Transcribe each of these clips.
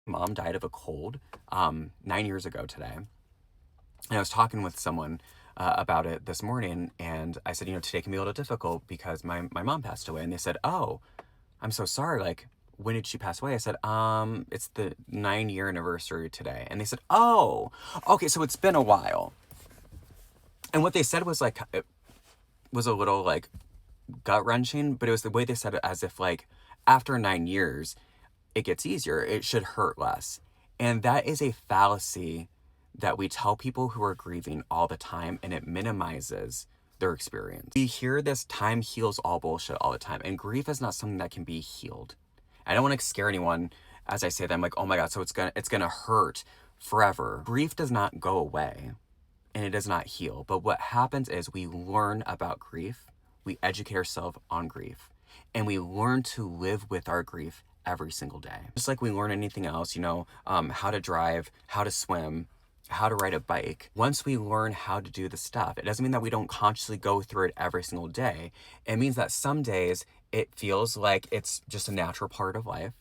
Mom died of a cold 9 years ago today. And I was talking with someone about it this morning, and I said, today can be a little difficult because my mom passed away. And they said, oh, I'm so sorry. Like, when did she pass away? I said, it's the 9-year anniversary today. And they said, oh, okay, so it's been a while. And what they said was like, it was a little like gut wrenching, but it was the way they said it, as if like after 9 years, it gets easier. It should hurt less. And that is a fallacy that we tell people who are grieving all the time, and it minimizes their experience. We hear this time heals all bullshit all the time, and grief is not something that can be healed. I don't want to scare anyone as I say that. I'm like, oh my God, so it's gonna hurt forever. Grief does not go away, and it does not heal. But what happens is we learn about grief, we educate ourselves on grief, and we learn to live with our grief every single day. Just like we learn anything else, how to drive, how to swim, how to ride a bike. Once we learn how to do the stuff, it doesn't mean that we don't consciously go through it every single day. It means that some days it feels like it's just a natural part of life.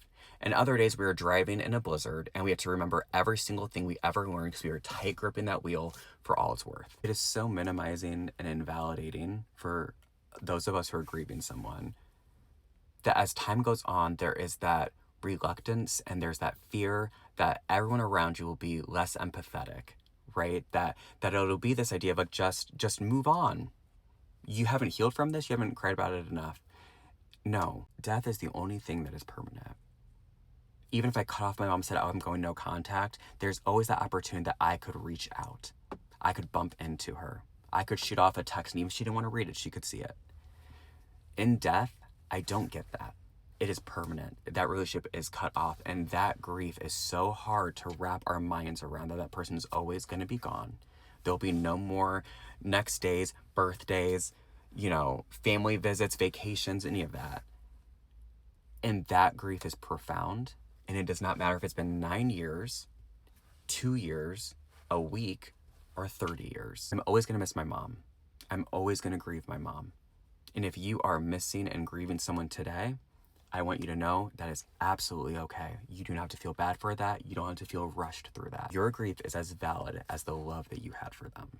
And other days we were driving in a blizzard and we had to remember every single thing we ever learned because we were tight gripping that wheel for all it's worth. It is so minimizing and invalidating for those of us who are grieving someone that as time goes on, there is that reluctance and there's that fear that everyone around you will be less empathetic, right? That it'll be this idea of like, just move on. You haven't healed from this. You haven't cried about it enough. No, death is the only thing that is permanent. Even if I cut off my mom and said, oh, I'm going no contact, there's always that opportunity that I could reach out. I could bump into her. I could shoot off a text, and even if she didn't want to read it, she could see it. In death, I don't get that. It is permanent. That relationship is cut off, and that grief is so hard to wrap our minds around that person is always going to be gone. There'll be no more next days, birthdays, family visits, vacations, any of that. And that grief is profound, and it does not matter if it's been 9 years, 2 years, a week, or 30 years. I'm always going to miss my mom. I'm always going to grieve my mom. And if you are missing and grieving someone today, I want you to know that is absolutely okay. You do not have to feel bad for that. You don't have to feel rushed through that. Your grief is as valid as the love that you had for them.